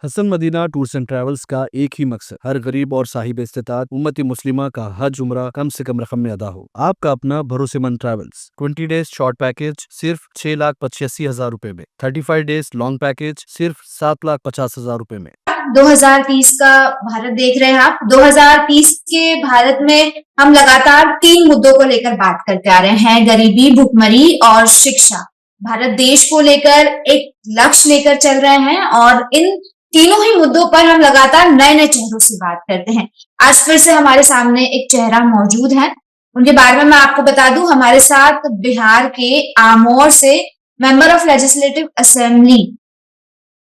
Hasan Madina tours and travels का एक ही मकसद, हर गरीब और साहिब इस्तेताअत उम्मती मुस्लिमा का हज उम्रा कम से कम रकम में अदा हो। आपका अपना भरोसेमंद ट्रैवल्स। 20 डेज शॉर्ट पैकेज सिर्फ 6,85,000 रुपए में, 35 डेज लॉन्ग पैकेज सिर्फ 7,50,000 रुपए में। 2030 का भारत देख रहे हैं आप। 2030 के भारत में हम लगातार 3 मुद्दों को लेकर बात करते आ रहे हैं, गरीबी, भुखमरी और शिक्षा। भारत देश को लेकर एक लक्ष्य लेकर चल रहे हैं और इन तीनों ही मुद्दों पर हम लगातार नए नए चेहरों से बात करते हैं। आज फिर से हमारे सामने एक चेहरा मौजूद है, उनके बारे में मैं आपको बता दूं। हमारे साथ बिहार के आमोर से member of legislative assembly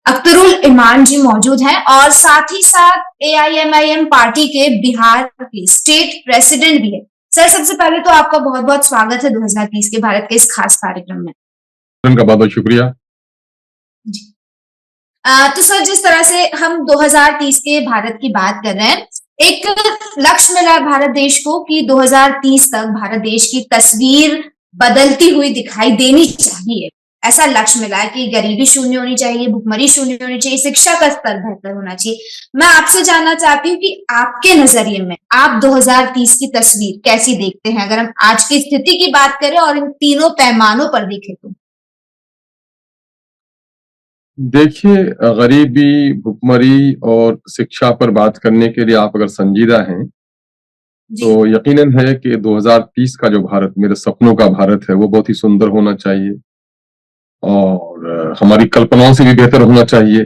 Akhtarul Iman ji मौजूद हैं और साथ ही साथ AIMIM पार्टी के बिहार के स्टेट प्रेसिडेंट भी है। सर, सबसे पहले तो आपका बहुत बहुत स्वागत है 2030 के भारत के इस खास कार्यक्रम में। उनका बहुत बहुत शुक्रिया जी। तो सर, जिस तरह से हम 2030 के भारत की बात कर रहे हैं, एक लक्ष्य मिला है भारत देश को कि 2030 तक भारत देश की तस्वीर बदलती हुई दिखाई देनी चाहिए। ऐसा लक्ष्य मिला है कि गरीबी शून्य होनी चाहिए, भुखमरी शून्य होनी चाहिए, शिक्षा का स्तर बेहतर होना चाहिए। मैं आपसे जानना चाहती हूँ कि आपके नजरिए में आप 2030 की तस्वीर कैसी देखते हैं, अगर हम आज की स्थिति की बात करें और इन तीनों पैमानों पर देखें तो? देखिए, गरीबी, भुखमरी और शिक्षा पर बात करने के लिए आप अगर संजीदा हैं तो यकीनन है कि 2030 का जो भारत, मेरे सपनों का भारत है, वो बहुत ही सुंदर होना चाहिए और हमारी कल्पनाओं से भी बेहतर होना चाहिए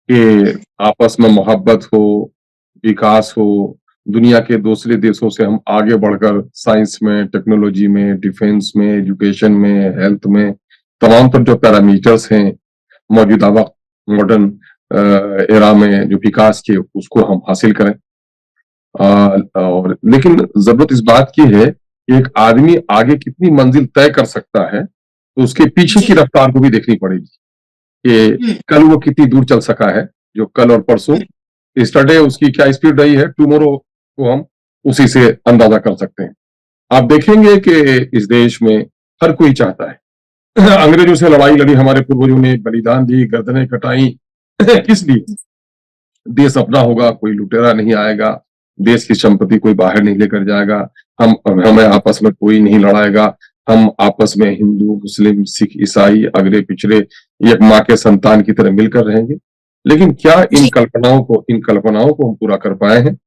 कि आपस में मोहब्बत हो, विकास हो, दुनिया के दूसरे देशों से हम आगे बढ़कर साइंस में, टेक्नोलॉजी में, डिफेंस में, एजुकेशन में, हेल्थ में, तमाम पर जो पैरामीटर्स हैं मौजूदा वक्त मॉडर्न एरा में जो विकास के, उसको हम हासिल करें। और लेकिन जरूरत इस बात की है कि एक आदमी आगे कितनी मंजिल तय कर सकता है, तो उसके पीछे की रफ्तार को भी देखनी पड़ेगी कि कल वो कितनी दूर चल सका है। जो कल और परसों, यस्टरडे उसकी क्या स्पीड रही है, टुमारो को हम उसी से अंदाजा कर सकते हैं। आप देखेंगे कि इस देश में हर कोई चाहता है, अंग्रेजों से लड़ाई लड़ी हमारे पूर्वजों ने, बलिदान दी, गर्दनें कटाई, किस लिए? देश अपना होगा, कोई लुटेरा नहीं आएगा, देश की संपत्ति कोई बाहर नहीं लेकर जाएगा, हमें आपस में कोई नहीं लड़ाएगा, हम आपस में हिंदू, मुस्लिम, सिख, ईसाई, अगले पिछड़े एक माँ के संतान की तरह मिलकर रहेंगे। लेकिन क्या इन कल्पनाओं को हम पूरा कर पाए हैं?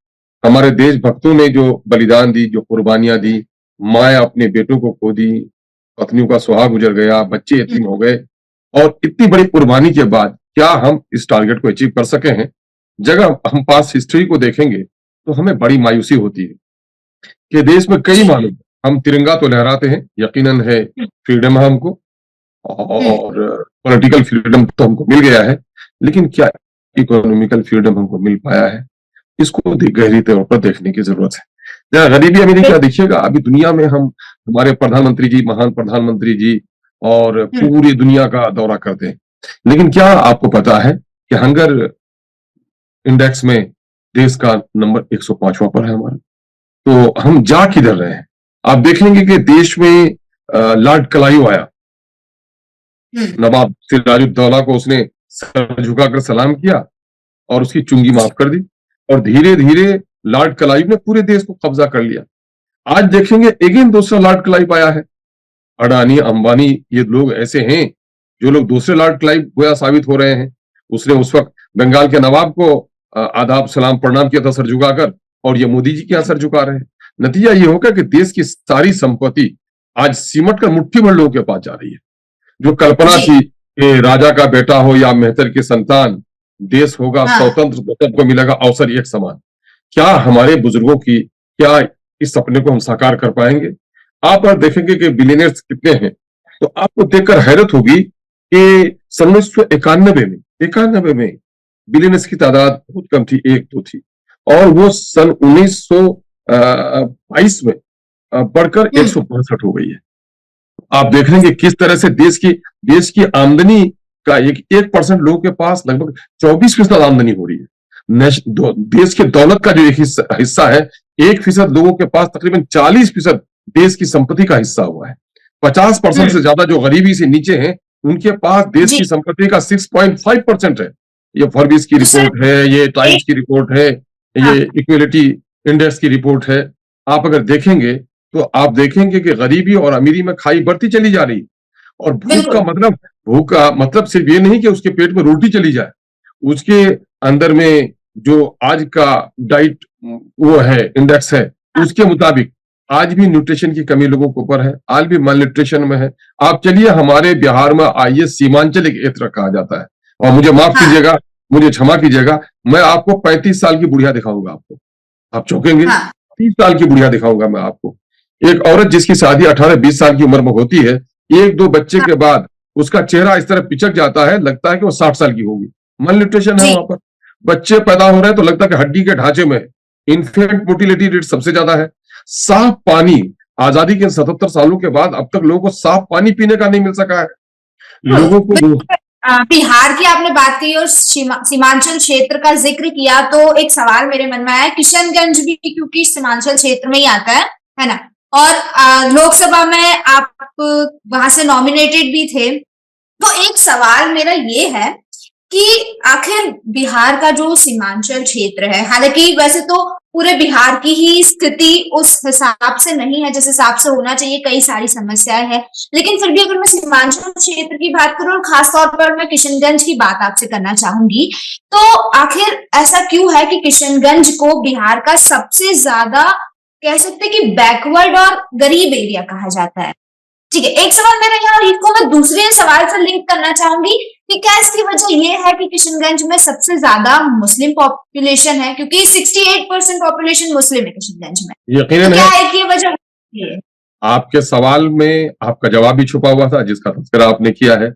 हमारे देशभक्तों ने जो बलिदान दी, जो कुर्बानियां दी, माँ अपने बेटों को खो दी, पत्नियों का सुहाग गुजर गया, बच्चे यतीम हो गए, और इतनी बड़ी कुर्बानी के बाद क्या हम इस टारगेट को अचीव कर सके हैं? जगह हम पास हिस्ट्री को देखेंगे तो हमें बड़ी मायूसी होती है कि देश में कई मालूम, हम तिरंगा तो लहराते हैं, यकीनन है फ्रीडम है हमको और पॉलिटिकल फ्रीडम तो हमको मिल गया है, लेकिन क्या इकोनॉमिकल फ्रीडम हमको मिल पाया है? इसको गहरी तौर पर देखने की जरूरत है। जरा गरीबी अमीरी क्या देखिएगा, अभी दुनिया में हम, हमारे प्रधानमंत्री जी, महान प्रधानमंत्री जी और पूरी दुनिया का दौरा करते हैं, लेकिन क्या आपको पता है कि हंगर इंडेक्स में देश का नंबर 105वां पर है हमारा? तो हम जा किधर रहे हैं? आप देखेंगे कि देश में लॉर्ड क्लाइव आया, नवाब सिराजुद्दौला को उसने सर झुकाकर सलाम किया और उसकी चुंगी माफ कर दी, और धीरे धीरे लॉर्ड क्लाइव ने पूरे देश को कब्जा कर लिया। आज देखेंगे अगेन दूसरा लॉर्ड क्लाइव आया है। अडानी, अंबानी, ये लोग ऐसे हैं जो लोग दूसरे लॉर्ड क्लाइव गोया साबित हो रहे हैं। उसने उस वक्त बंगाल के नवाब को आदाब सलाम प्रणाम किया था सर झुकाकर, और ये मोदी जी के यहाँ सर झुका रहे हैं। नतीजा ये होगा कि देश की सारी संपत्ति आज सिमट कर मुट्ठी भर लोगों के पास जा रही है। जो कल्पना थी कि राजा का बेटा हो या मेहतर की संतान, देश होगा स्वतंत्र, सबको मिलेगा अवसर एक समान, क्या हमारे बुजुर्गों की, क्या इस सपने को हम साकार कर पाएंगे? आप और देखेंगे कि बिलियनर्स कितने हैं, तो आपको देखकर हैरत होगी कि सन 1991 में बिलियनर्स की तादाद बहुत कम थी, 1-2 थी, और वो सन 1922 में बढ़कर 165 हो गई है। आप देख लेंगे किस तरह से देश की आमदनी का 1% लोगों के पास लगभग 24% आमदनी हो रही है। देश के दौलत का जो एक हिस्सा है, 1% लोगों के पास तकरीबन 40% देश की संपत्ति का हिस्सा हुआ है। 50% से ज्यादा जो गरीबी से नीचे हैं, उनके पास देश की संपत्ति का 6.5% है। ये फॉरबिस की रिपोर्ट है, ये टाइम्स की रिपोर्ट है, ये इक्वलिटी इंडेक्स की रिपोर्ट है। आप अगर देखेंगे तो आप देखेंगे कि गरीबी और अमीरी में खाई बढ़ती चली जा रही। और भूख का मतलब सिर्फ ये नहीं कि उसके पेट में रोटी चली जाए, उसके अंदर में जो आज का डाइट वो है, इंडेक्स है, उसके मुताबिक आज भी न्यूट्रिशन की कमी लोगों के ऊपर है, आज भी माल न्यूट्रिशन में है। आप चलिए, हमारे बिहार में आइए, सीमांचल एक क्षेत्र कहा जाता है, और मुझे माफ कीजिएगा, मुझे क्षमा कीजिएगा, मैं आपको 35 साल की बुढ़िया दिखाऊंगा, आपको आप चौंकेंगे। 30 साल की बुढ़िया दिखाऊंगा मैं आपको। एक औरत जिसकी शादी 18-20 साल की उम्र में होती है, 1-2 बच्चे के बाद उसका चेहरा इस तरह पिचक जाता है, लगता है कि वो 60 साल की होगी। माल न्यूट्रिशन है वहां पर। बच्चे पैदा हो रहे हैं तो लगता है कि हड्डी के ढांचे में। इन्फेंट मोर्टिलिटी रेट सबसे ज्यादा है। साफ पानी, आजादी के 77 सालों के बाद अब तक लोगों को साफ पानी पीने का नहीं मिल सका है। लोगों को बिहार की आपने बात की और सीमांचल क्षेत्र का जिक्र किया, तो एक सवाल मेरे मन में आया, किशनगंज भी क्योंकि सीमांचल क्षेत्र में ही आता है ना, और लोकसभा में आप वहां से नॉमिनेटेड भी थे। तो एक सवाल मेरा ये है कि आखिर बिहार का जो सीमांचल क्षेत्र है, हालांकि वैसे तो पूरे बिहार की ही स्थिति उस हिसाब से नहीं है जिस हिसाब से होना चाहिए, कई सारी समस्याएं हैं, लेकिन फिर भी अगर मैं सीमांचल क्षेत्र की बात करूं और खासतौर पर मैं किशनगंज की बात आपसे करना चाहूंगी, तो आखिर ऐसा क्यों है कि किशनगंज को बिहार का सबसे ज्यादा कह सकते कि बैकवर्ड और गरीब एरिया कहा जाता है? ठीक है, एक सवाल मेरा यहाँ, इसको मैं दूसरे सवाल से लिंक करना चाहूंगी कि क्या इसकी वजह ये है कि किशनगंज में सबसे ज्यादा मुस्लिम पॉपुलेशन है, क्योंकि 68% पॉपुलेशन मुस्लिम है किशनगंज में। यकीनन तो क्या एक ये वजह है? आपके सवाल में आपका जवाब भी छुपा हुआ था, जिसका तस्करा आपने किया है।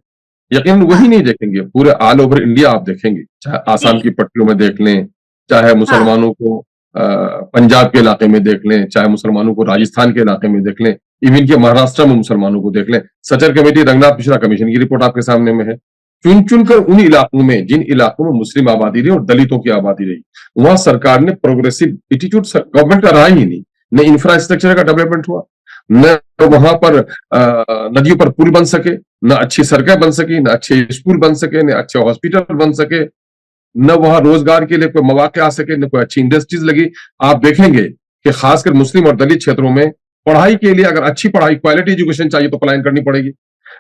यकीनन वही नहीं देखेंगे, पूरे ऑल ओवर इंडिया आप देखेंगे, चाहे आसाम की पट्टियों में देख लें, चाहे मुसलमानों को पंजाब के इलाके में देख लें, चाहे मुसलमानों को राजस्थान के इलाके में देख लें, इवन के महाराष्ट्र में मुसलमानों को देख लें। सचर कमेटी, रंगनाथ मिश्रा कमीशन की रिपोर्ट आपके सामने में है। चुन चुनकर उन इलाकों में, जिन इलाकों में मुस्लिम आबादी रही और दलितों की आबादी रही, वहां सरकार ने प्रोग्रेसिव एटीट्यूड गवर्नमेंट का रहा ही नहीं। न इंफ्रास्ट्रक्चर का डेवलपमेंट हुआ, न वहां पर नदियों पर पुल बन सके, न अच्छी सड़कें बन सकी, न अच्छे स्कूल बन सके, न अच्छे हॉस्पिटल बन सके, न वहां रोजगार के लिए कोई मौके आ सके, न कोई अच्छी इंडस्ट्रीज लगी। आप देखेंगे कि खासकर मुस्लिम और दलित क्षेत्रों में पढ़ाई के लिए, अगर अच्छी पढ़ाई, क्वालिटी एजुकेशन चाहिए तो पलायन करनी पड़ेगी,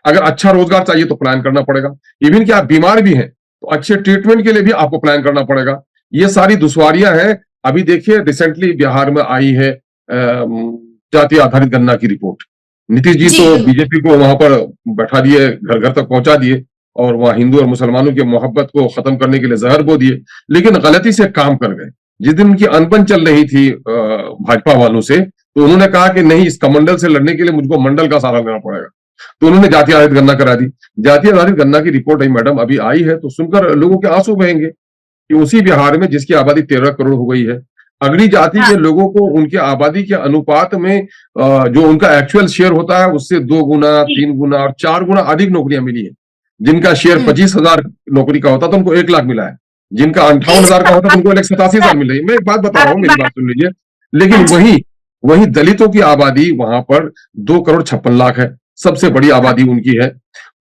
अगर अच्छा रोजगार चाहिए तो पलायन करना पड़ेगा, इवन कि आप बीमार भी हैं तो अच्छे ट्रीटमेंट के लिए भी आपको पलायन करना पड़ेगा। ये सारी दुश्वारियां हैं। अभी देखिए, रिसेंटली बिहार में आई है जाति आधारित गणना की रिपोर्ट। नीतीश जी तो बीजेपी को वहां पर बैठा दिए, घर घर तक पहुंचा दिए, और वहां हिंदू और मुसलमानों की मोहब्बत को खत्म करने के लिए जहर बो दिए, लेकिन गलती से काम कर गए। जिस दिन उनकी अनबन चल रही थी भाजपा वालों से, तो उन्होंने कहा कि नहीं, इस कमंडल से लड़ने के लिए मुझको मंडल का सहारा लेना पड़ेगा, तो उन्होंने जाति आधारित गणना करा दी। जाति आधारित गणना की रिपोर्ट आई मैडम, अभी आई है, तो सुनकर लोगों के आंसू बहेंगे कि उसी बिहार में, जिसकी आबादी 13 करोड़ हो गई है, अगली जाति के लोगों को उनके आबादी के अनुपात में जो उनका एक्चुअल शेयर होता है, उससे 2 गुना, 3 गुना और 4 गुना अधिक नौकरियां मिली है। जिनका शेयर 25,000 नौकरी का होता था, उनको 1 लाख मिला है। जिनका 58,000 का होता था, उनको 1,87,000 मिल रही है। मैं एक बात बता रहा हूँ, मेरी बात सुन लीजिए। लेकिन वही दलितों की आबादी वहां पर 2,56,00,000 है, सबसे बड़ी आबादी उनकी है,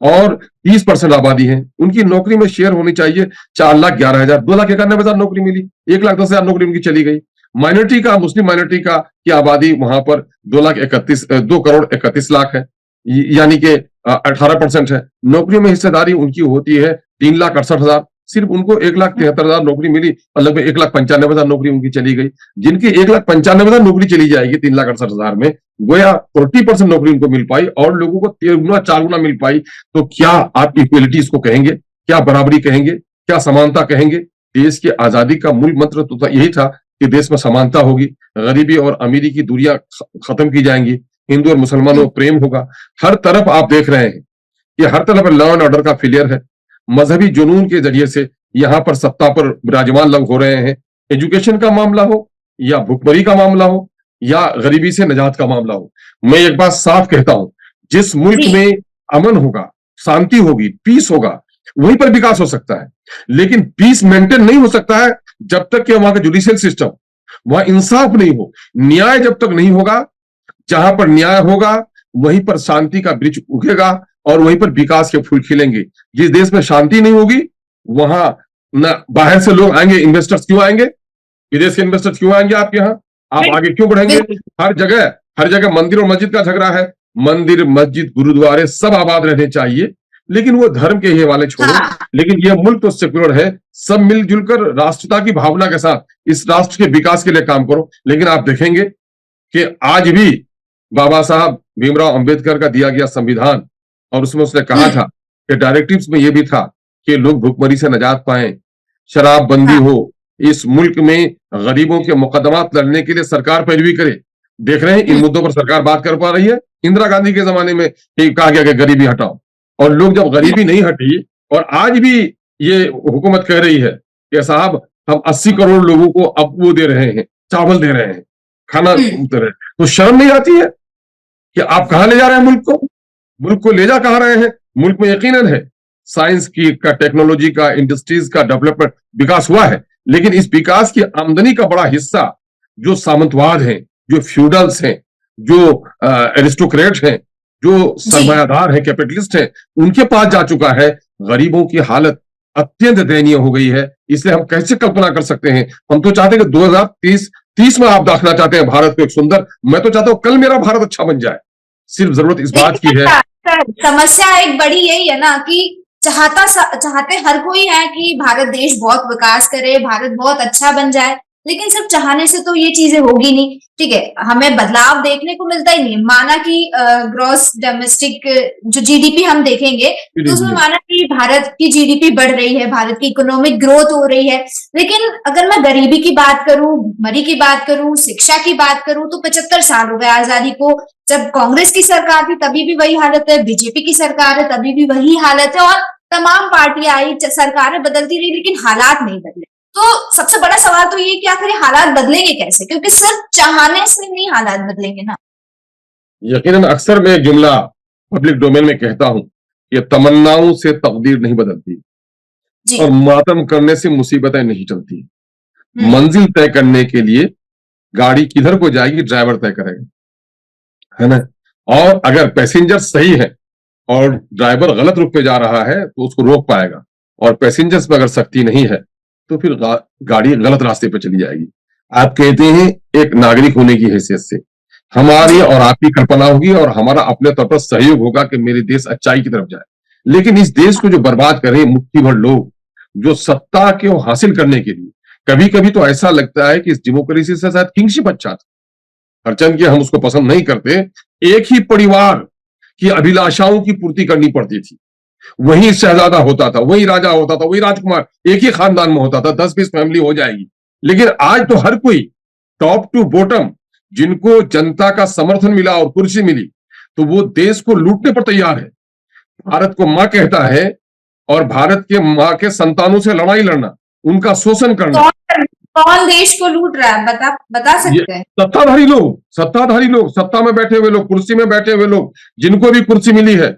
और 30% आबादी है। उनकी नौकरी में शेयर होनी चाहिए 4,11,000, 2,91,000 नौकरी मिली, 1,10,000 नौकरी उनकी चली गई। माइनॉरिटी का, मुस्लिम माइनॉरिटी का की आबादी वहां पर 2,31,00,000 है, यानी कि 18% है। नौकरियों में हिस्सेदारी उनकी होती है 3,68,000, सिर्फ उनको 1,73,000 नौकरी मिली, और लगभग 1,95,000 नौकरी उनकी चली गई। जिनकी 1,95,000 नौकरी चली जाएगी 3,68,000 में, गोया 40% नौकरी उनको मिल पाई, और लोगों को 3 गुना 4 गुना मिल पाई। तो क्या आप इक्वलिटी इसको कहेंगे? क्या बराबरी कहेंगे? क्या समानता कहेंगे? देश की आजादी का मूल मंत्र तो यही था कि देश में समानता होगी, गरीबी और अमीरी की दूरियां खत्म की जाएंगी, हिंदू और मुसलमानों में प्रेम होगा। हर तरफ आप देख रहे हैं कि हर तरफ लॉ एंड ऑर्डर का फेलियर है। मजहबी जुनून के जरिए से यहां पर सत्ता पर विराजमान लोग हो रहे हैं। एजुकेशन का मामला हो, या भुखमरी का मामला हो, या गरीबी से निजात का मामला हो, मैं एक बात साफ कहता हूं, जिस मुल्क में अमन होगा, शांति होगी, पीस होगा, वहीं पर विकास हो सकता है। लेकिन पीस मेंटेन नहीं हो सकता है जब तक कि वहां का जुडिशियल सिस्टम, वहां इंसाफ नहीं हो, न्याय जब तक नहीं होगा। जहां पर न्याय होगा वहीं पर शांति का वृक्ष उगेगा, और वहीं पर विकास के फूल खिलेंगे। जिस देश में शांति नहीं होगी, वहां ना बाहर से लोग आएंगे, इन्वेस्टर्स क्यों आएंगे, विदेश के इन्वेस्टर्स क्यों आएंगे आपके यहाँ, आप आगे क्यों बढ़ेंगे। हर जगह मंदिर और मस्जिद का झगड़ा है। मंदिर, मस्जिद, गुरुद्वारे सब आबाद रहने चाहिए, लेकिन वो धर्म के ही हवाले छोड़ो। हाँ, लेकिन यह मुल्क तो सेक्युलर है, सब मिलजुल कर राष्ट्रता की भावना के साथ इस राष्ट्र के विकास के लिए काम करो। लेकिन आप देखेंगे कि आज भी बाबा साहब भीमराव अंबेडकर का दिया गया संविधान, और उसमें उसने कहा था कि डायरेक्टिव्स में यह भी था कि लोग भुखमरी से निजात पाएं, शराबबंदी हाँ, हो, इस मुल्क में गरीबों के मुकदमात लड़ने के लिए सरकार पैरवी करे। देख रहे हैं इन मुद्दों पर सरकार बात कर पा रही है। इंदिरा गांधी के जमाने में कहा गया कि गरीबी हटाओ, और लोग जब गरीबी नहीं हटी, और आज भी ये हुकूमत कह रही है कि साहब हम 80 करोड़ लोगों को अब वो दे रहे हैं, चावल दे रहे हैं, खाना दे रहे हैं, तो शर्म नहीं आती है कि आप कहां ले जा रहे हैं मुल्क को। मुल्क को ले जा कहां रहे हैं। मुल्क में यकीनन है साइंस की का, टेक्नोलॉजी का, इंडस्ट्रीज का डेवलपमेंट विकास हुआ है, लेकिन इस विकास की आमदनी का बड़ा हिस्सा जो सामंतवाद हैं, जो फ्यूडल्स हैं, जो एरिस्टोक्रेट्स हैं, जो सरमायादार हैं, कैपिटलिस्ट हैं, उनके पास जा चुका है। गरीबों की हालत अत्यंत दयनीय हो गई है। इसलिए हम कैसे कल्पना कर सकते हैं। हम तो चाहते हैं कि 2030 में आप देखना चाहते हैं भारत को एक सुंदर, मैं तो चाहता हूं कल मेरा भारत अच्छा बन जाए। सिर्फ जरूरत इस बात की है। समस्या एक बड़ी यही है ना कि चाहते हर कोई है कि भारत देश बहुत विकास करे, भारत बहुत अच्छा बन जाए, लेकिन सिर्फ चाहने से तो ये चीजें होगी नहीं। ठीक है, हमें बदलाव देखने को मिलता ही नहीं। माना कि ग्रॉस डोमेस्टिक जो जीडीपी हम देखेंगे तो उसमें माना कि भारत की जीडीपी बढ़ रही है, भारत की इकोनॉमिक ग्रोथ हो रही है, लेकिन अगर मैं गरीबी की बात करूं, भुखमरी की बात करूं, शिक्षा की बात करूं, तो 75 साल हो गए आजादी को। जब कांग्रेस की सरकार थी तभी भी वही हालत है, बीजेपी की सरकार है तभी भी वही हालत है, और तमाम पार्टियां आई, सरकारें बदलती रही, लेकिन हालात नहीं बदले। तो सबसे बड़ा सवाल तो ये कि आखिर हालात बदलेंगे कैसे, क्योंकि सिर्फ चाहने से नहीं हालात बदलेंगे ना। यकीनन अक्सर मैं एक जुमला पब्लिक डोमेन में कहता हूं कि तमन्नाओं से तकदीर नहीं बदलती, और मातम करने से मुसीबतें नहीं चलती। मंजिल तय करने के लिए गाड़ी किधर को जाएगी ड्राइवर तय करेगा, है ना। और अगर पैसेंजर सही है और ड्राइवर गलत रुख पे जा रहा है तो उसको रोक पाएगा, और पैसेंजर्स पर अगर सख्ती नहीं है तो फिर गाड़ी गलत रास्ते पे चली जाएगी। आप कहते हैं एक नागरिक होने की हैसियत से हमारी और आपकी कल्पना होगी, और हमारा अपने तौर पर सहयोग होगा कि मेरे देश अच्छाई की तरफ जाए। लेकिन इस देश को जो बर्बाद करें मुट्ठी भर लोग, जो सत्ता को हासिल करने के लिए, कभी कभी तो ऐसा लगता है कि इस डेमोक्रेसी से शायद किंगशिप अच्छा था। हरचंद की हम उसको पसंद नहीं करते। एक ही परिवार की अभिलाषाओं की पूर्ति करनी पड़ती थी, वही शहजादा होता था, वही राजा होता था, वही राजकुमार एक ही खानदान में होता था, 10-20 फैमिली हो जाएगी। लेकिन आज तो हर कोई टॉप टू बॉटम, जिनको जनता का समर्थन मिला और कुर्सी मिली, तो वो देश को लूटने पर तैयार है। भारत को मां कहता है, और भारत के मां के संतानों से लड़ाई लड़ना, उनका शोषण करना। कौन देश को लूट रहा है बता सकते हैं? सत्ताधारी लोग, सत्ता में बैठे हुए लोग, कुर्सी में बैठे हुए लोग, जिनको भी कुर्सी मिली है,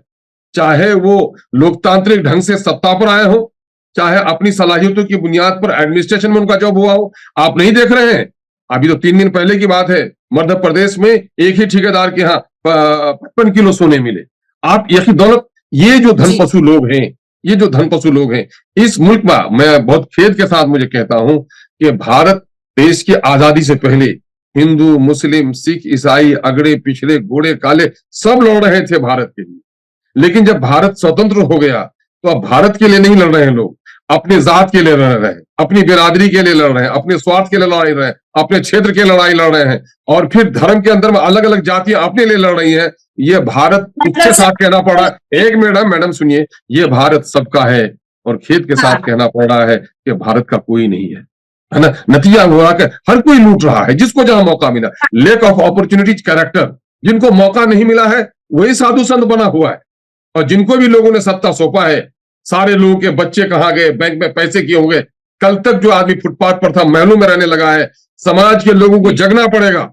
चाहे वो लोकतांत्रिक ढंग से सत्ता पर आए हो, चाहे अपनी सलाहियतों की बुनियाद पर एडमिनिस्ट्रेशन में उनका जॉब हुआ हो। आप नहीं देख रहे हैं, अभी तो 3 दिन पहले की बात है, मध्य प्रदेश में एक ही ठेकेदार के यहाँ 55 किलो सोने मिले। आप यही दौलत, ये जो धनपशु लोग हैं, ये जो धनपशु लोग हैं इस मुल्क में, मैं बहुत खेद के साथ मुझे कहता हूं कि भारत देश की आजादी से पहले हिंदू, मुस्लिम, सिख, ईसाई, अगड़े, पिछड़े, गोरे, काले सब लड़ रहे थे भारत के लिए। लेकिन जब भारत स्वतंत्र हो गया तो अब भारत के लिए नहीं लड़ रहे हैं लोग, अपने जात के लिए लड़ रहे हैं, अपनी बिरादरी के लिए लड़ रहे हैं, अपने स्वार्थ के लिए लड़ाई रहे हैं, अपने क्षेत्र के लड़ाई लड़ रहे हैं, और फिर धर्म के अंदर में अलग अलग जातियां अपने लिए लड़ रही हैं। ये भारत के साथ कहना पड़ा, एक मैडम सुनिए, ये भारत सबका है, और खेद के साथ कहना पड़ रहा है कि भारत का कोई नहीं है ना। नतीजा हुआ कि हर कोई लूट रहा है जिसको जहां मौका मिला। लेक ऑफ अपॉर्चुनिटीज कैरेक्टर, जिनको मौका नहीं मिला है वही साधु संत बना हुआ है, और जिनको भी लोगों ने सत्ता सौंपा है, सारे लोगों के बच्चे कहां गए, बैंक में पैसे किए होंगे। कल तक जो आदमी फुटपाथ पर था, महलों में रहने लगा है। समाज के लोगों को जगना पड़ेगा,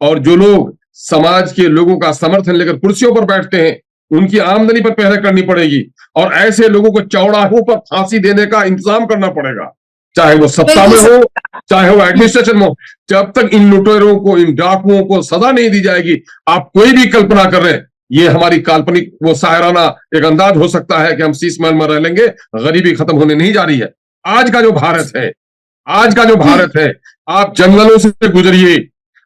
और जो लोग समाज के लोगों का समर्थन लेकर कुर्सियों पर बैठते हैं, उनकी आमदनी पर पहरे करनी पड़ेगी, और ऐसे लोगों को चौराहों पर फांसी देने का इंतजाम करना पड़ेगा, चाहे वो सत्ता में हो, चाहे वो एडमिनिस्ट्रेशन में हो। जब तक इन लुटेरों को, इन डाकुओं को सजा नहीं दी जाएगी, आप कोई भी कल्पना कर रहे हैं, ये हमारी काल्पनिक वो शायराना एक अंदाज हो सकता है कि हम शीश महल में रह लेंगे, गरीबी खत्म होने नहीं जा रही है। आज का जो भारत है, आज का जो भारत है, आप जंगलों से गुजरिए,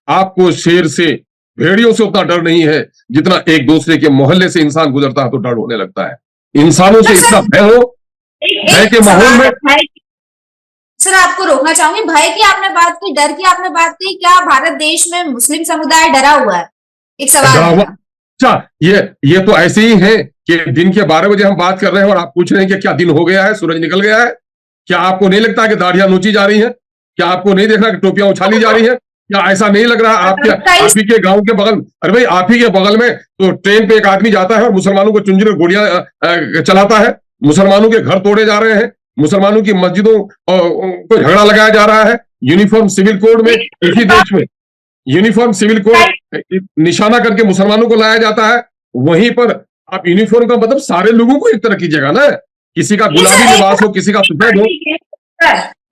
आपको शेर से, भेड़ियों से उतना डर नहीं है जितना एक दूसरे के मोहल्ले से इंसान गुजरता है तो डर होने लगता है। इंसानों से इतना भय हो, भय के माहौल में। सर आपको रोकना चाहूंगी, भय की आपने बात की, डर की आपने बात की, क्या भारत देश में मुस्लिम समुदाय डरा हुआ है? एक सवाल है। अच्छा, ये तो ऐसे ही है कि दिन के 12 बजे हम बात कर रहे हैं और आप पूछ रहे हैं कि क्या दिन हो गया है, सूरज निकल गया है? क्या आपको नहीं लगता कि दाढ़ियां नोची जा रही हैं? क्या आपको नहीं देखना कि टोपियां उछाली जा रही हैं? क्या ऐसा नहीं लग रहा आप ही के गांव के बगल, अरे भाई आप ही के बगल में तो ट्रेन पे एक आदमी जाता है और मुसलमानों को चुंझी गोलियां चलाता है, मुसलमानों के घर तोड़े जा रहे हैं, मुसलमानों की मस्जिदों को झगड़ा लगाया जा रहा है, यूनिफॉर्म सिविल कोड में, इसी देश में यूनिफॉर्म सिविल कोड निशाना करके मुसलमानों को लाया जाता है। वहीं पर आप यूनिफॉर्म का मतलब सारे लोगों को एक तरह कीजिएगा ना, किसी का गुलाबी लिबास हो, किसी का सफेद हो।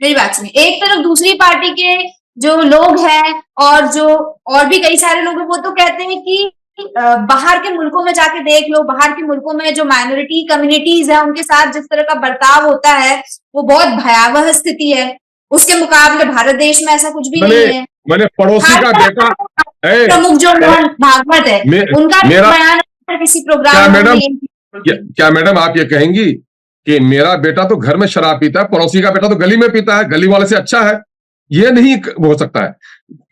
मेरी बात सुनिए, एक तरफ दूसरी पार्टी के जो लोग हैं और जो और भी कई सारे लोग हैं, वो तो कहते हैं कि बाहर के मुल्कों में जाके देख लो, बाहर के मुल्कों में जो माइनॉरिटी कम्युनिटीज है उनके साथ जिस तरह का बर्ताव होता है वो बहुत भयावह स्थिति है, उसके मुकाबले भारत देश में ऐसा कुछ भी नहीं है। मैंने पड़ोसी का बेटा प्रमुख जो मोहन भागवत है उनका बयान किसी प्रोग्राम में। क्या मैडम आप ये कहेंगी कि मेरा बेटा तो घर में शराब पीता है, पड़ोसी का बेटा तो गली में पीता है, गली वाले से अच्छा है? ये नहीं हो सकता है।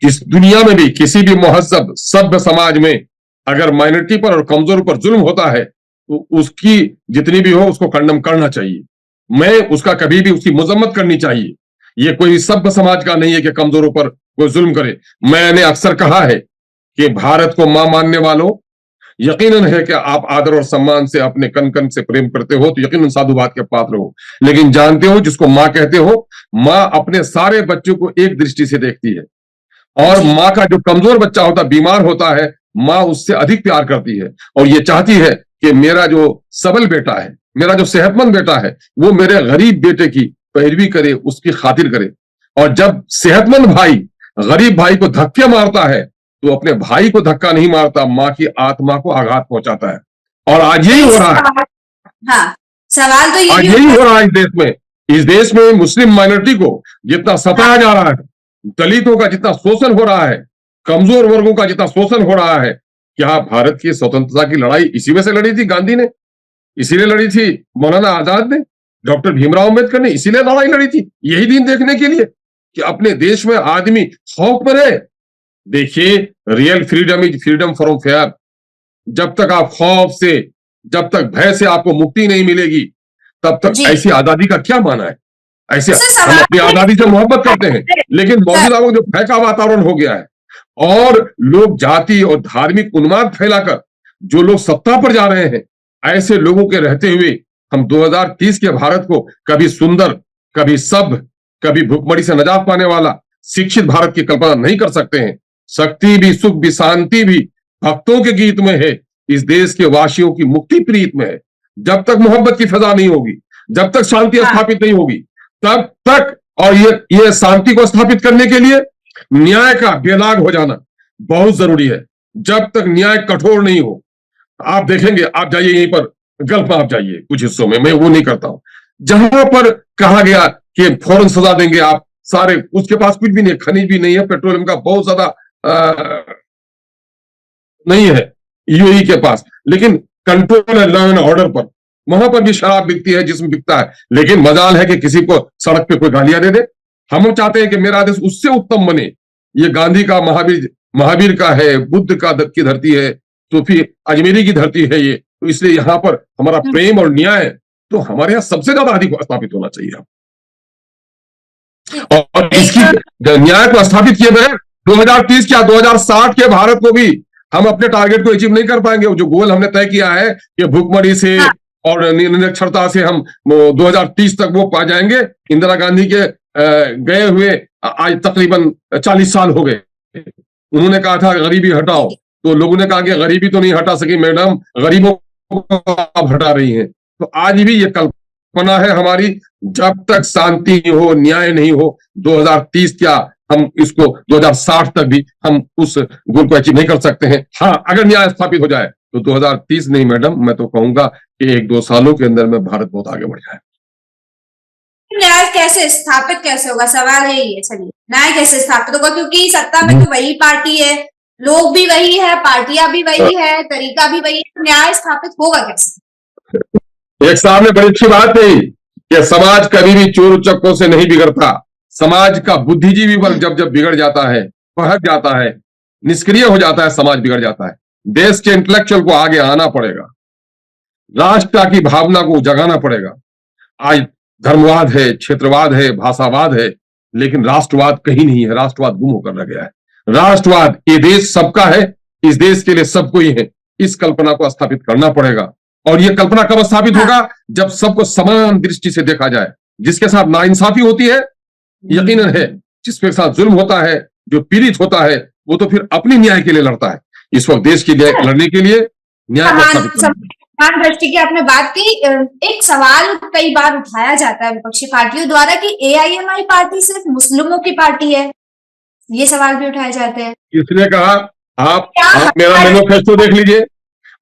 इस दुनिया में भी किसी भी महजब सभ्य समाज में अगर माइनॉरिटी पर और कमजोर पर जुल्म होता है तो उसकी जितनी भी हो उसको कंडम करना चाहिए। मैं उसका कभी भी उसकी मजम्मत करनी चाहिए। ये कोई सभ्य समाज का नहीं है कि कमजोरों पर कोई जुल्म करे। मैंने अक्सर कहा है कि भारत को मां मानने वालों, यकीनन है कि आप आदर और सम्मान से अपने कन कन से प्रेम करते हो तो यकीनन साधुवाद के पात्र हो, लेकिन जानते हो जिसको मां कहते हो, मां अपने सारे बच्चों को एक दृष्टि से देखती है और मां का जो कमजोर बच्चा होता, बीमार होता है, मां उससे अधिक प्यार करती है और ये चाहती है कि मेरा जो सबल बेटा है, मेरा जो सेहतमंद बेटा है, वो मेरे गरीब बेटे की पैरवी करे, उसकी खातिर करे। और जब सेहतमंद भाई गरीब भाई को धक्के मारता है तो अपने भाई को धक्का नहीं मारता, मां की आत्मा को आघात पहुंचाता है। और आज यही हो रहा है। हाँ, सवाल तो आज यही हो रहा है इस देश में। इस देश में मुस्लिम माइनॉरिटी को जितना सताया जा रहा है, दलितों का जितना शोषण हो रहा है, कमजोर वर्गों का जितना शोषण हो रहा है, क्या भारत की स्वतंत्रता की लड़ाई इसी वजह से लड़ी थी गांधी ने? इसीलिए लड़ी थी मौलाना आजाद ने, डॉक्टर भीमराव अम्बेडकर ने इसीलिए लड़ाई लड़ी थी, यही दिन देखने के लिए कि अपने देश में आदमी खौफ में रहे। देखिए, real freedom is freedom from fair. जब तक आप खौफ से, जब तक भय से आपको मुक्ति नहीं मिलेगी, तब तक ऐसी आजादी का क्या माना है? ऐसे हम अपनी आजादी से मोहब्बत करते हैं, लेकिन मौजूदा जो भय का वातावरण हो गया है और लोग जाति और धार्मिक उन्माद फैलाकर जो लोग सत्ता पर जा रहे हैं, ऐसे लोगों के रहते हुए हम 2030 के भारत को कभी सुंदर, कभी सभ्य, कभी भुखमरी से निजात पाने वाला शिक्षित भारत की कल्पना नहीं कर सकते हैं। शक्ति भी, सुख भी, शांति भी भक्तों के गीत में है, इस देश के वासियों की मुक्ति प्रीत में है। जब तक मोहब्बत की फजा नहीं होगी, जब तक शांति स्थापित नहीं होगी, तब तक, और ये शांति को स्थापित करने के लिए न्याय का बेदाग हो जाना बहुत जरूरी है। जब तक न्याय कठोर नहीं हो, आप देखेंगे, आप जाइए यहीं पर गल्फ में, आप जाइए कुछ हिस्सों में, मैं वो नहीं करता हूं, जहां पर कहा गया कि फौरन सजा देंगे आप सारे, उसके पास कुछ भी नहीं है, खनिज भी नहीं है, पेट्रोलियम का बहुत ज्यादा नहीं है यूएई के पास, लेकिन control and law and order पर वहां पर भी शराब बिकती है, जिसमें बिकता है, लेकिन मजाल है कि किसी को सड़क पे कोई गालियां दे दे। हम चाहते हैं कि मेरा देश उससे उत्तम बने। ये गांधी का, महावीर का है, बुद्ध का की धरती है, तो फिर अजमेरी की धरती है ये, तो इसलिए यहाँ पर हमारा प्रेम और न्याय तो हमारे यहाँ सबसे ज्यादा अधिक स्थापित होना चाहिए। और इसकी न्याय को स्थापित किए बगैर 2030 क्या 2060 के भारत को भी हम अपने टारगेट को अचीव नहीं कर पाएंगे। जो गोल हमने तय किया है कि भूखमरी से और निरक्षरता से हम 2030 तक वो पा जाएंगे। इंदिरा गांधी के गए हुए आज तकरीबन 40 साल हो गए। उन्होंने कहा था गरीबी हटाओ, तो लोगों ने कहा कि गरीबी तो नहीं हटा सकी मैडम, गरीबों को आप हटा रही हैं। तो आज भी ये कल्पना है हमारी, जब तक शांति हो, न्याय नहीं हो, 2030 क्या हम इसको 2060 तक भी हम उस गोल को अचीव नहीं कर सकते हैं। हाँ, अगर न्याय स्थापित हो जाए तो 2030 नहीं मैडम, मैं तो कहूंगा कि 1-2 सालों के अंदर में भारत बहुत आगे बढ़ जाए। न्याय कैसे स्थापित कैसे होगा, सवाल है ये। चलिए, न्याय कैसे स्थापित होगा, क्योंकि सत्ता में तो वही पार्टी है, लोग भी वही है, पार्टियां भी वही है, तरीका भी वही है, तो न्याय स्थापित होगा कैसे? एक साहब ने बड़ी अच्छी बात कही कि समाज कभी भी चोर उचक्कों से नहीं बिगड़ता। समाज का बुद्धिजीवी वर्ग जब जब बिगड़ जाता है, बहक जाता है, निष्क्रिय हो जाता है, समाज बिगड़ जाता है। देश के इंटेलेक्चुअल को आगे आना पड़ेगा, राष्ट्र की भावना को जगाना पड़ेगा। आज धर्मवाद है, क्षेत्रवाद है, भाषावाद है, लेकिन राष्ट्रवाद कहीं नहीं है। राष्ट्रवाद गुम होकर रह गया है। राष्ट्रवाद, ये देश सबका है, इस देश के लिए सब कोई है, इस कल्पना को स्थापित करना पड़ेगा। और ये कल्पना कब स्थापित होगा? जब सबको समान दृष्टि से देखा जाए। जिसके साथ नाइंसाफी होती है, यकीनन है, जिसके साथ जुल्म होता है, जो पीड़ित होता है, वो तो फिर अपनी न्याय के लिए लड़ता है। इस वक्त देश के लिए लड़ने के लिए न्याय को स्थापित करना है। समान दृष्टि की आपने बात की। एक सवाल कई बार उठाया जाता है विपक्षी पार्टियों द्वारा कि एआईएमआई पार्टी सिर्फ मुस्लिमों की पार्टी है, ये सवाल भी उठाए जाते हैं। किसने कहा? आप मेरा मैनिफेस्टो देख लीजिए,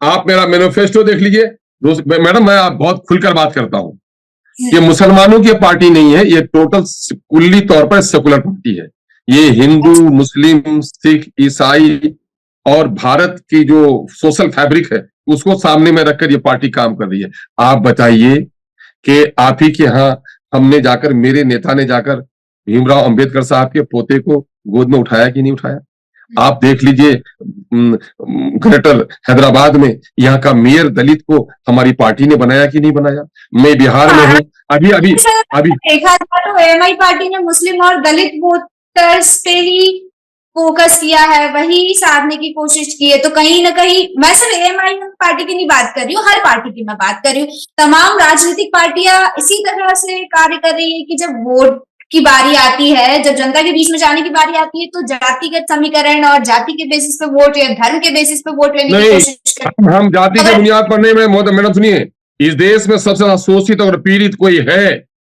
आप मेरा मैनिफेस्टो देख लीजिए। मैडम, मैं आप बहुत खुलकर बात करता हूं। ये मुसलमानों की पार्टी नहीं है, ये टोटल कुल्ली तौर पर सेकुलर पार्टी है। ये हिंदू, मुस्लिम, सिख, ईसाई और भारत की जो सोशल फैब्रिक है उसको सामने में रखकर ये पार्टी काम कर रही है। आप बताइए कि आप ही के यहाँ हमने जाकर, मेरे नेता ने जाकर भीमराव अंबेडकर साहब के पोते को गोद में उठाया कि नहीं उठाया? आप देख लीजिए, ग्रेटर हैदराबाद में यहाँ का मेयर दलित को हमारी पार्टी ने बनाया कि नहीं बनाया? मैं बिहार में हूँ, अभी देखा था तो एएमआई पार्टी ने मुस्लिम और दलित वोटर्स पे ही फोकस किया है, वही साधने की कोशिश की है। तो कहीं ना कहीं, मैं सिर्फ एएमआई पार्टी की नहीं बात कर रही हूँ, हर पार्टी की मैं बात कर रही हूँ। तमाम राजनीतिक पार्टियां इसी तरह से कार्य कर रही है कि जब वोट की बारी आती है, जब जनता के बीच में जाने की बारी आती है, तो जातिगत समीकरण और जाति के बेसिस पे वोट या धर्म के बेसिस पे वोट लेने की कोशिश करते हैं। हम जाति के बुनियाद पर नहीं। मैडम सुनिए, इस देश में सबसे ज्यादा शोषित और पीड़ित कोई है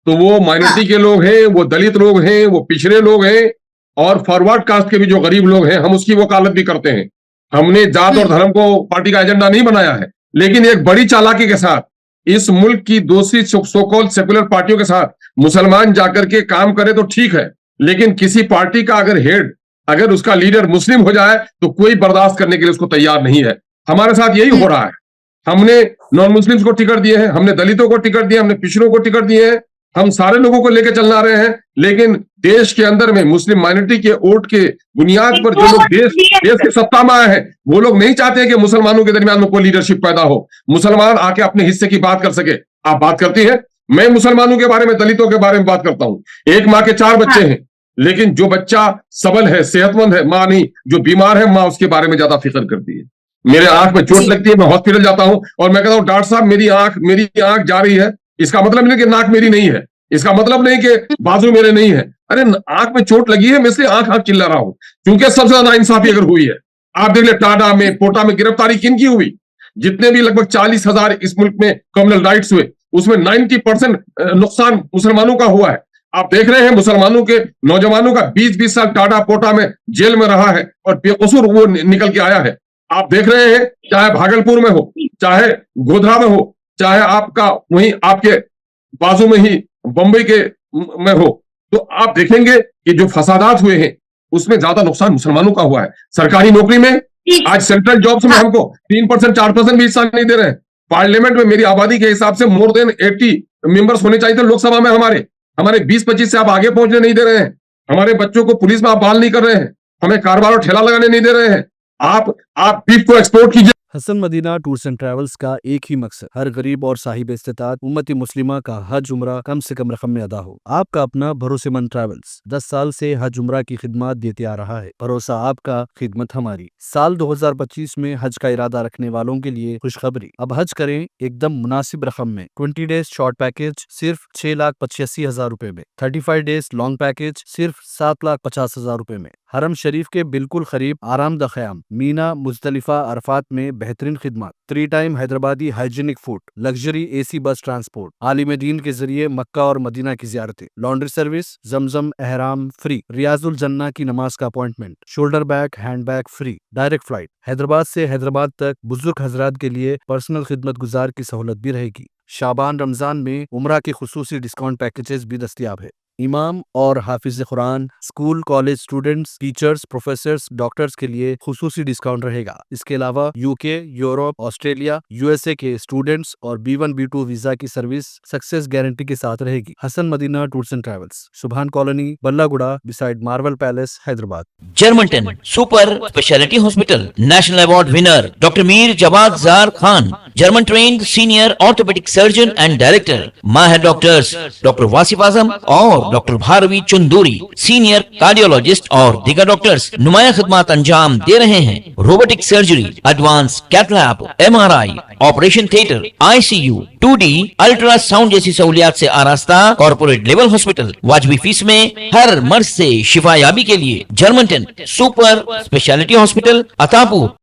तो वो माइनॉरिटी के लोग हैं, वो दलित लोग हैं, वो पिछड़े लोग हैं, और फॉरवर्ड कास्ट के भी जो गरीब लोग हैं, हम उसकी वकालत भी करते हैं। हमने जात और धर्म को पार्टी का एजेंडा नहीं बनाया है, लेकिन एक बड़ी चालाकी के साथ इस मुल्क की दूसरी सो कॉल्ड सेकुलर पार्टियों के साथ मुसलमान जाकर के काम करे तो ठीक है, लेकिन किसी पार्टी का अगर हेड, अगर उसका लीडर मुस्लिम हो जाए तो कोई बर्दाश्त करने के लिए उसको तैयार नहीं है। हमारे साथ यही हो रहा है। हमने नॉन मुस्लिम्स को टिकट दिए हैं, हमने दलितों को टिकट दिए, हमने पिछड़ों को टिकट दिए हैं, हम सारे लोगों को लेकर चलना रहे हैं, लेकिन देश के अंदर में मुस्लिम माइनॉरिटी के वोट के बुनियाद पर जो लोग देश के सत्ता में आए हैं, वो लोग नहीं चाहते हैं कि मुसलमानों के दरमियान में कोई लीडरशिप पैदा हो, मुसलमान आके अपने हिस्से की बात कर सके। आप बात करती है, मैं मुसलमानों के बारे में, दलितों के बारे में बात करता हूं। एक माँ के 4 बच्चे हैं, लेकिन जो बच्चा सबल है, सेहतमंद है, माँ नहीं, जो बीमार है माँ, उसके बारे में ज्यादा फिक्र करती है। मेरे आंख में चोट लगती है, मैं हॉस्पिटल जाता हूं और मैं कहता हूं डॉक्टर साहब मेरी आंख जा रही है। इसका मतलब नहीं कि नाक मेरी नहीं है, इसका मतलब नहीं कि बाजू मेरे नहीं है। अरे आंख में चोट लगी है, मैं इसलिए आंख चिल्ला रहा हूं, क्योंकि सबसे ज्यादा इंसाफी अगर हुई है। आप देख ले, टाडा में, कोटा में गिरफ्तारी किन की हुई? जितने भी लगभग 40,000 इस मुल्क में कम्युनल राइट्स हुए, उसमें 90% नुकसान मुसलमानों का हुआ है। आप देख रहे हैं मुसलमानों के नौजवानों का 20-20 साल टाडा कोटा में जेल में रहा है और बेकसूर वो निकल के आया है। आप देख रहे हैं, चाहे भागलपुर में हो, चाहे गोधरा में हो, चाहे आपका वहीं आपके बाजू में ही बंबई के में हो, तो आप देखेंगे कि जो फसादात हुए हैं उसमें ज्यादा नुकसान मुसलमानों का हुआ है। सरकारी नौकरी में आज सेंट्रल जॉब्स में हमको 3%, 4% भी हिस्सा नहीं दे रहे हैं। पार्लियामेंट में मेरी आबादी के हिसाब से मोर देन 80 मेंबर्स होने चाहिए थे लोकसभा में। हमारे 20-25 से आप आगे पहुंचने नहीं दे रहे हैं। हमारे बच्चों को पुलिस में आप बहाल नहीं कर रहे हैं। हमें कारोबार और ठेला लगाने नहीं दे रहे हैं। आप बीफ को एक्सपोर्ट कीजिए। Hasan Madina tours and travels का एक ही मकसद, हर गरीब और साहिब इस्तेताअत उम्मती मुस्लिमा का हज उम्रा कम से कम रकम में अदा हो। आपका अपना भरोसेमंद ट्रैवल्स 10 साल से हज उम्रा की खिदमत देते आ रहा है। भरोसा आपका, खिदमत हमारी। साल 2025 में हज का इरादा रखने वालों के लिए खुशखबरी, अब हज करें एकदम मुनासिब रकम में। 20 डेज शॉर्ट पैकेज सिर्फ 6,85,000 रुपए में, 35 डेज लॉन्ग पैकेज सिर्फ 7,50,000 रुपए में। हरम शरीफ के बिल्कुल करीब आरामदा ख़याम, मीना, मुज़दलिफा, अरफात में बेहतरीन खिदमत, 3 time Hyderabadi hygienic food, luxury AC bus transport, आलिम दीन के जरिए मक्का और मदीना की ज़ियारतें, लॉन्ड्री सर्विस, जमजम एहराम फ्री, रियाजुल जन्ना की नमाज का appointment, shoulder bag, hand bag free, direct flight, Hyderabad से हैदराबाद तक बुजुर्ग हजरात के लिए पर्सनल खिदमत गुजार की सहूलत भी रहेगी। शाबान रमजान में उम्रा के खुसूसी डिस्काउंट पैकेजेस भी दस्तयाब है। इमाम और हाफिज कुरान, school college students, teachers, professors, doctors के लिए खुसूसी डिस्काउंट रहेगा। इसके अलावा यूके, यूरोप, ऑस्ट्रेलिया, यूएसए के स्टूडेंट्स और B1 B2 वीजा की सर्विस सक्सेस गारंटी के साथ रहेगी। Hasan Madina tours and travels, Subhan colony, Ballaguda, beside marvel palace, Hyderabad. Germanten super speciality hospital, national award winner doctor Mir Jawad Jar Khan, German trained senior orthopaedic surgeon and director, माहिर doctors doctor Wasif Azam और doctor Bharvi Chanduri, senior cardiologist और दीगर doctors नुमाया खिदमत अंजाम दे रहे हैं। Robotic surgery, advance cath lab, MRI, operation theatre, ICU, 2D ultrasound जैसी सहूलियात से आरास्ता कॉर्पोरेट लेवल हॉस्पिटल। वाजबी फीस में हर मर्ज से शिफायाबी के लिए Germanten super speciality hospital, Attapur.